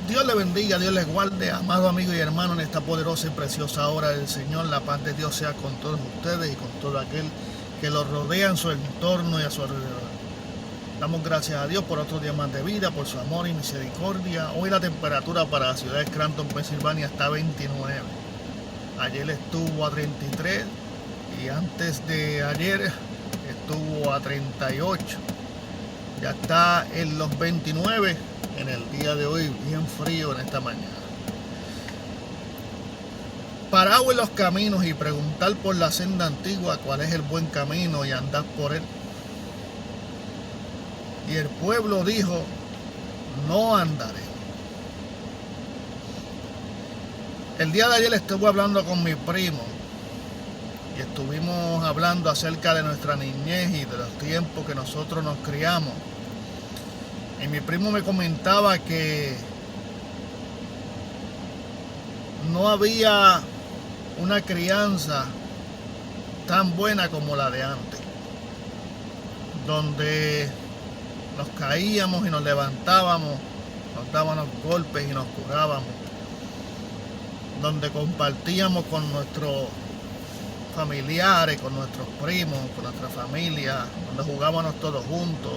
Dios le bendiga, Dios les guarde, amado amigo y hermano, en esta poderosa y preciosa hora del Señor. La paz de Dios sea con todos ustedes y con todo aquel que los rodea en su entorno y a su alrededor. Damos gracias a Dios por otro día más de vida, por su amor y misericordia. Hoy la temperatura para la ciudad de Scranton, Pensilvania, está a 29. Ayer estuvo a 33 y antes de ayer estuvo a 38. Ya está en los 29 en el día de hoy, bien frío en esta mañana. Parado en los caminos y preguntar por la senda antigua cuál es el buen camino y andar por él. Y el pueblo dijo, no andaré. El día de ayer estuve hablando con mi primo y estuvimos hablando acerca de nuestra niñez y de los tiempos que nosotros nos criamos. Y mi primo me comentaba que no había una crianza tan buena como la de antes, donde nos caíamos y nos levantábamos, nos dábamos golpes y nos curábamos, donde compartíamos con nuestros familiares, con nuestros primos, con nuestra familia, donde jugábamos todos juntos,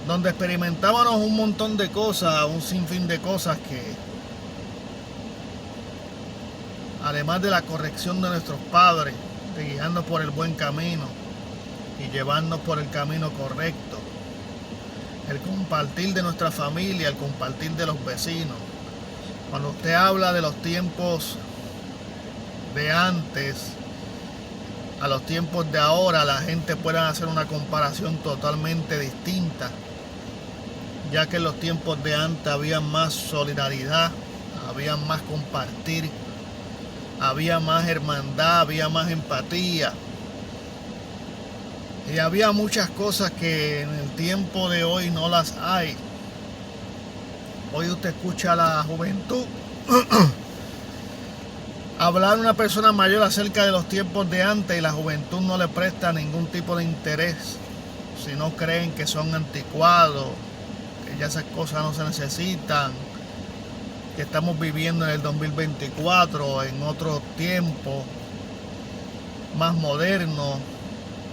donde experimentábamos un montón de cosas, un sinfín de cosas que, además de la corrección de nuestros padres, de guiarnos por el buen camino y llevarnos por el camino correcto, el compartir de nuestra familia, el compartir de los vecinos. Cuando usted habla de los tiempos de antes a los tiempos de ahora, la gente puede hacer una comparación totalmente distinta, ya que en los tiempos de antes había más solidaridad, había más compartir, había más hermandad, había más empatía. Y había muchas cosas que en el tiempo de hoy no las hay. Hoy usted escucha a la juventud hablar a una persona mayor acerca de los tiempos de antes y la juventud no le presta ningún tipo de interés, si no creen que son anticuados, que ya esas cosas no se necesitan, que estamos viviendo en el 2024, en otro tiempo más moderno,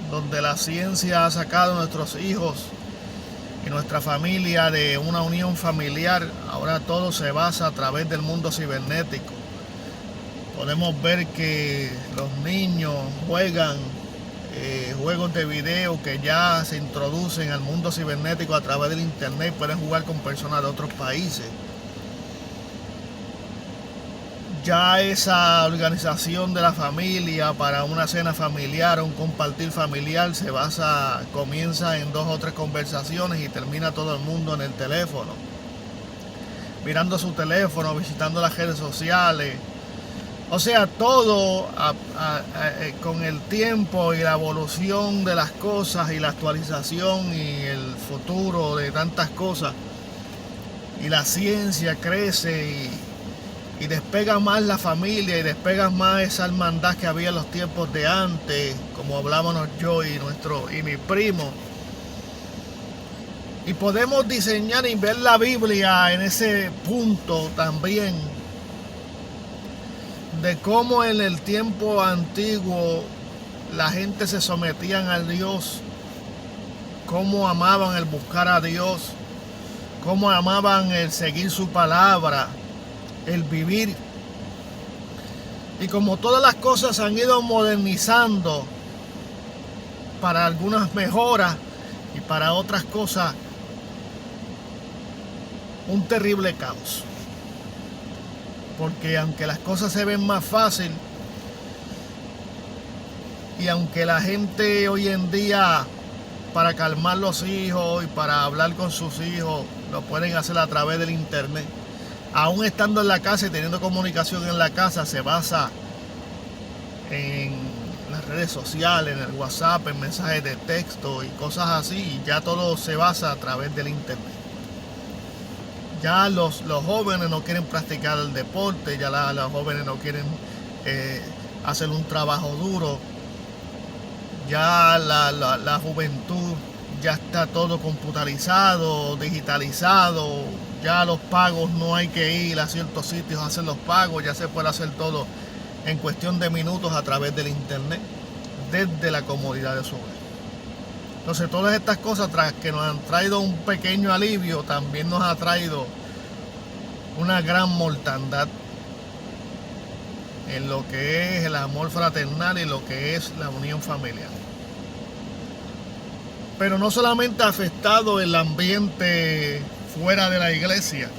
donde la ciencia ha sacado a nuestros hijos y nuestra familia de una unión familiar. Ahora todo se basa a través del mundo cibernético. Podemos ver que los niños juegan juegos de video que ya se introducen al mundo cibernético a través del internet. Pueden jugar con personas de otros países. Ya esa organización de la familia para una cena familiar o un compartir familiar comienza en 2 o 3 conversaciones y termina todo el mundo en el teléfono, mirando su teléfono, visitando las redes sociales. O sea, todo con el tiempo y la evolución de las cosas y la actualización y el futuro de tantas cosas, y la ciencia crece y despega más la familia y despega más esa hermandad que había en los tiempos de antes, como hablábamos yo y mi primo. Y podemos diseñar y ver la Biblia en ese punto también, de cómo en el tiempo antiguo la gente se sometían a Dios, cómo amaban el buscar a Dios, cómo amaban el seguir su palabra, el vivir. Y como todas las cosas han ido modernizando, para algunas mejoras y para otras cosas un terrible caos. Porque aunque las cosas se ven más fácil y aunque la gente hoy en día, para calmar los hijos y para hablar con sus hijos, lo pueden hacer a través del internet, aún estando en la casa y teniendo comunicación en la casa, se basa en las redes sociales, en el WhatsApp, en mensajes de texto y cosas así, y ya todo se basa a través del internet. Ya los jóvenes no quieren practicar el deporte, ya los jóvenes no quieren hacer un trabajo duro. Ya la juventud ya está todo computarizado, digitalizado, ya los pagos no hay que ir a ciertos sitios a hacer los pagos, ya se puede hacer todo en cuestión de minutos a través del internet, desde la comodidad de su hogar. Entonces todas estas cosas, tras que nos han traído un pequeño alivio, también nos ha traído una gran mortandad en lo que es el amor fraternal y lo que es la unión familiar. Pero no solamente ha afectado el ambiente fuera de la iglesia,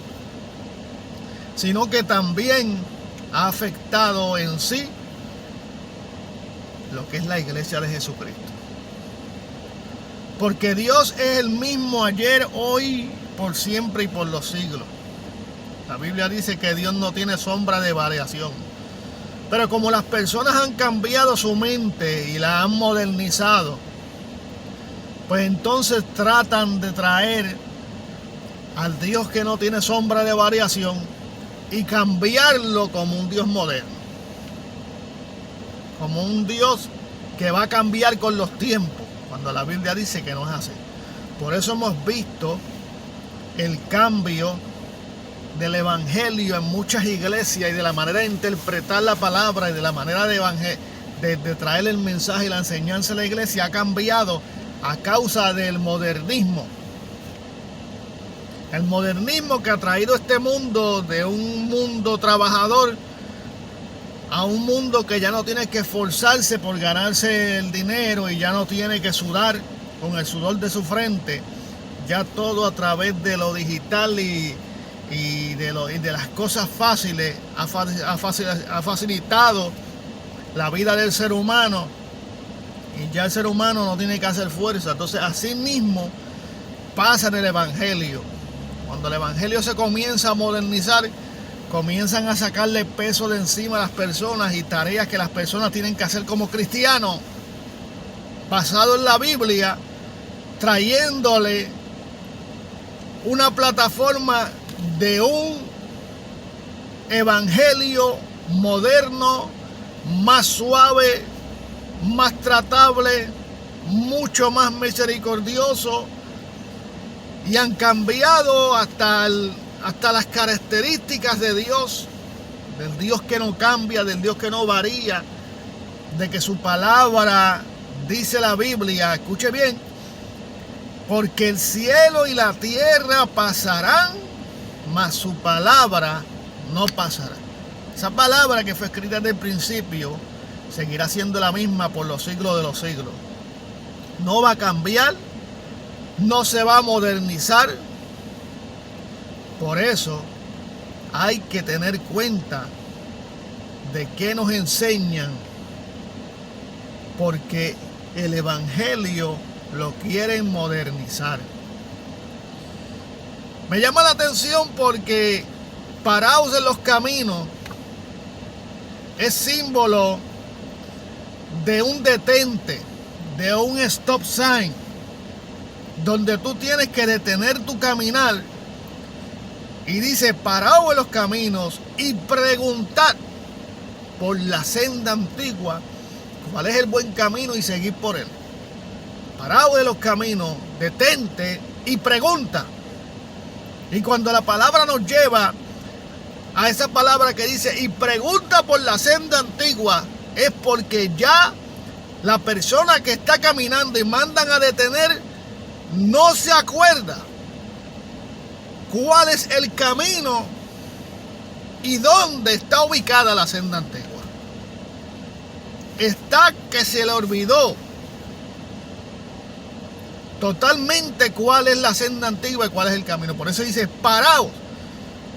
sino que también ha afectado en sí lo que es la iglesia de Jesucristo. Porque Dios es el mismo ayer, hoy, por siempre y por los siglos. La Biblia dice que Dios no tiene sombra de variación. Pero como las personas han cambiado su mente y la han modernizado, pues entonces tratan de traer al Dios que no tiene sombra de variación y cambiarlo como un Dios moderno, como un Dios que va a cambiar con los tiempos, cuando la Biblia dice que no es así. Por eso hemos visto el cambio del evangelio en muchas iglesias y de la manera de interpretar la palabra y de la manera de traer el mensaje y la enseñanza a la iglesia ha cambiado a causa del modernismo. El modernismo que ha traído este mundo de un mundo trabajador a un mundo que ya no tiene que esforzarse por ganarse el dinero y ya no tiene que sudar con el sudor de su frente, ya todo a través de lo digital y de las cosas fáciles ha facilitado la vida del ser humano, y ya el ser humano no tiene que hacer fuerza. Entonces así mismo pasa en el evangelio. Cuando el evangelio se comienza a modernizar, comienzan a sacarle peso de encima a las personas y tareas que las personas tienen que hacer como cristianos, basado en la Biblia, trayéndole una plataforma de un evangelio moderno, más suave, más tratable, mucho más misericordioso, y han cambiado hasta las características de Dios, del Dios que no cambia, del Dios que no varía, de que su palabra, dice la Biblia, escuche bien, porque el cielo y la tierra pasarán, mas su palabra no pasará. Esa palabra que fue escrita desde el principio seguirá siendo la misma por los siglos de los siglos. No va a cambiar, no se va a modernizar. Por eso hay que tener cuenta de qué nos enseñan, porque el evangelio lo quieren modernizar. Me llama la atención porque parados en los caminos es símbolo de un detente, de un stop sign, donde tú tienes que detener tu caminar, y dice parados en los caminos y preguntar por la senda antigua cuál es el buen camino y seguir por él. Parado en los caminos, detente y pregunta. Y cuando la palabra nos lleva a esa palabra que dice y pregunta por la senda antigua, es porque ya la persona que está caminando y mandan a detener no se acuerda cuál es el camino y dónde está ubicada la senda antigua. Está que se le olvidó totalmente cuál es la senda antigua y cuál es el camino. Por eso dice paraos,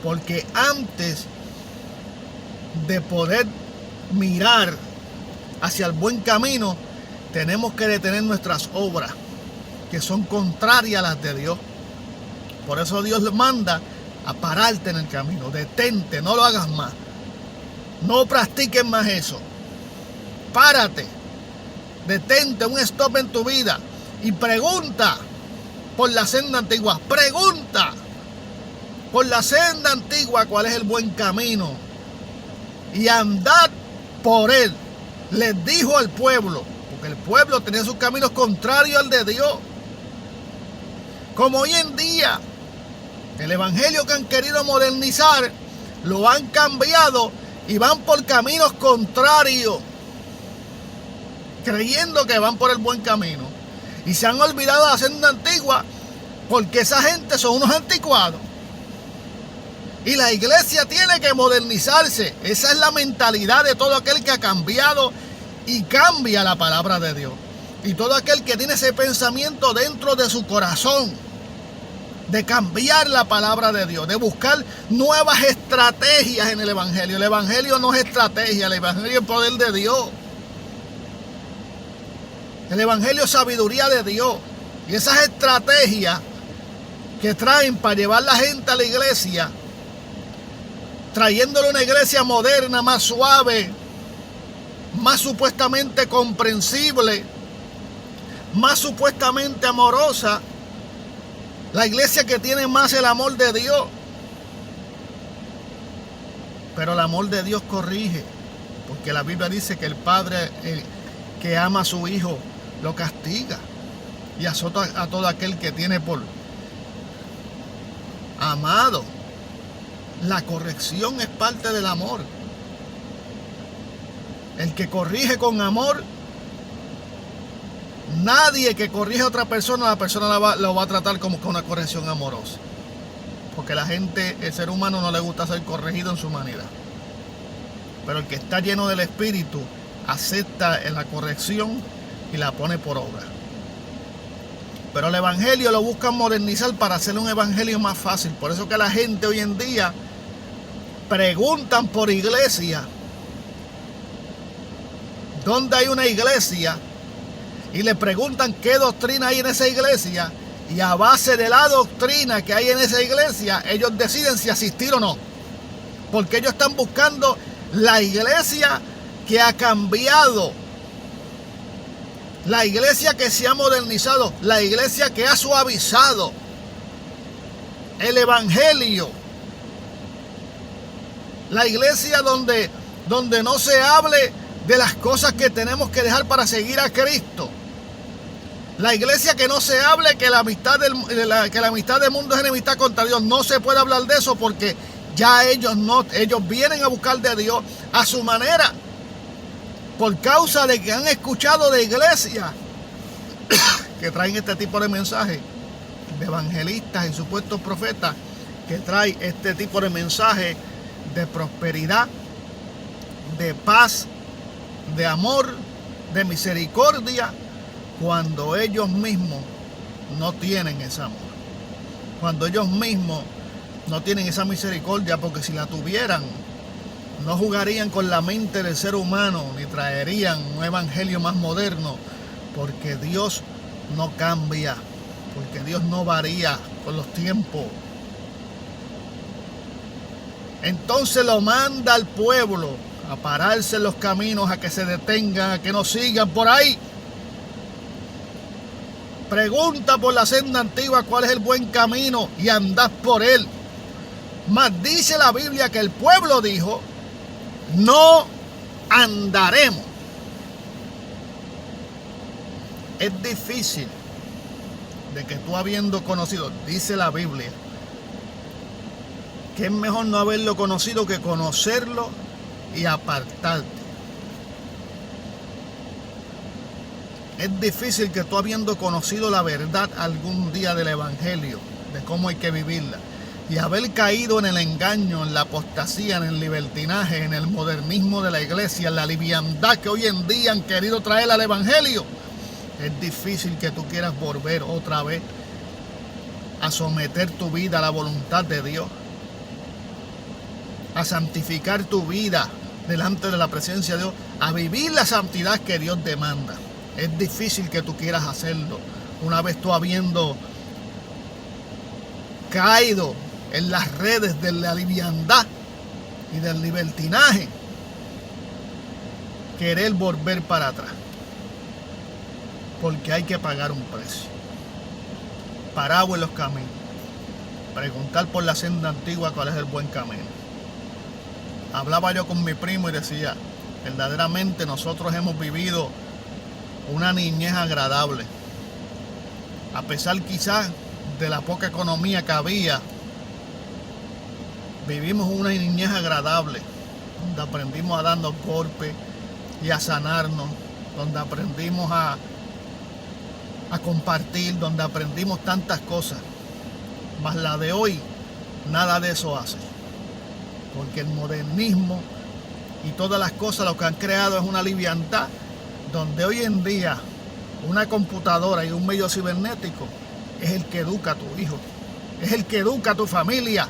porque antes de poder mirar hacia el buen camino, tenemos que detener nuestras obras que son contrarias a las de Dios. Por eso Dios le manda a pararte en el camino. Detente, no lo hagas más, no practiques más eso. Párate, detente, un stop en tu vida y pregunta por la senda antigua. Pregunta por la senda antigua cuál es el buen camino y andad por él. Les dijo al pueblo, porque el pueblo tenía sus caminos contrarios al de Dios. Como hoy en día, el evangelio que han querido modernizar, lo han cambiado y van por caminos contrarios, creyendo que van por el buen camino. Y se han olvidado de la senda antigua, porque esa gente son unos anticuados. Y la iglesia tiene que modernizarse. Esa es la mentalidad de todo aquel que ha cambiado y cambia la palabra de Dios. Y todo aquel que tiene ese pensamiento dentro de su corazón, de cambiar la palabra de Dios, de buscar nuevas estrategias en el evangelio. El evangelio no es estrategia, el evangelio es poder de Dios. El evangelio es sabiduría de Dios. Y esas estrategias que traen para llevar la gente a la iglesia, trayéndole una iglesia moderna, más suave, más supuestamente comprensible, más supuestamente amorosa, la iglesia que tiene más el amor de Dios. Pero el amor de Dios corrige, porque la Biblia dice que el Padre que ama a su Hijo lo castiga y azota a todo aquel que tiene por amado. La corrección es parte del amor. El que corrige con amor, nadie que corrige a otra persona, la persona lo va a tratar como con una corrección amorosa. Porque la gente, el ser humano no le gusta ser corregido en su humanidad. Pero el que está lleno del Espíritu acepta la corrección y la pone por obra. Pero el evangelio lo buscan modernizar para hacerle un evangelio más fácil. Por eso que la gente hoy en día preguntan por iglesia, ¿dónde hay una iglesia? Y le preguntan qué doctrina hay en esa iglesia. Y a base de la doctrina que hay en esa iglesia, ellos deciden si asistir o no. Porque ellos están buscando la iglesia que ha cambiado, la iglesia que se ha modernizado, la iglesia que ha suavizado el evangelio, la iglesia donde no se hable de las cosas que tenemos que dejar para seguir a Cristo, la iglesia que no se hable que la amistad del mundo es enemistad contra Dios. No se puede hablar de eso porque ya ellos vienen a buscar de Dios a su manera, por causa de que han escuchado de iglesias que traen este tipo de mensajes, de evangelistas y supuestos profetas que traen este tipo de mensajes de prosperidad, de paz, de amor, de misericordia, cuando ellos mismos no tienen ese amor, cuando ellos mismos no tienen esa misericordia, porque si la tuvieran, no jugarían con la mente del ser humano, ni traerían un evangelio más moderno, porque Dios no cambia, porque Dios no varía con los tiempos. Entonces lo manda al pueblo a pararse en los caminos, a que se detengan, a que no sigan por ahí. Pregunta por la senda antigua cuál es el buen camino y andad por él. Mas dice la Biblia que el pueblo dijo: no andaremos. Es difícil de que tú, habiendo conocido, dice la Biblia, que es mejor no haberlo conocido que conocerlo y apartarte. Es difícil que tú, habiendo conocido la verdad algún día del evangelio, de cómo hay que vivirla, y haber caído en el engaño, en la apostasía, en el libertinaje, en el modernismo de la iglesia, en la liviandad que hoy en día han querido traer al evangelio, es difícil que tú quieras volver otra vez a someter tu vida a la voluntad de Dios, a santificar tu vida delante de la presencia de Dios, a vivir la santidad que Dios demanda. Es difícil que tú quieras hacerlo una vez tú, habiendo caído en las redes de la liviandad y del libertinaje, querer volver para atrás, porque hay que pagar un precio. Parado en los caminos, preguntar por la senda antigua cuál es el buen camino. Hablaba yo con mi primo y decía: verdaderamente nosotros hemos vivido una niñez agradable, a pesar quizás de la poca economía que había, vivimos una niñez agradable, donde aprendimos a darnos golpes y a sanarnos, donde aprendimos a compartir, donde aprendimos tantas cosas. Mas la de hoy, nada de eso hace. Porque el modernismo y todas las cosas lo que han creado es una liviandad, donde hoy en día una computadora y un medio cibernético es el que educa a tu hijo, es el que educa a tu familia,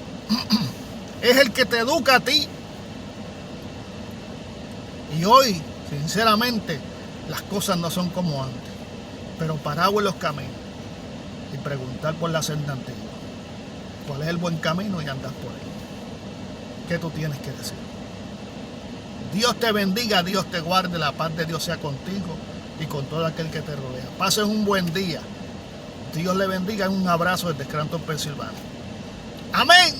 es el que te educa a ti. Y hoy, sinceramente, las cosas no son como antes. Pero parado en los caminos y preguntar por la senda antigua, cuál es el buen camino, y andar por él. ¿Qué tú tienes que decir? Dios te bendiga, Dios te guarde, la paz de Dios sea contigo y con todo aquel que te rodea. Pasen un buen día. Dios le bendiga. Un abrazo desde Scranton, Pensilvania. Amén.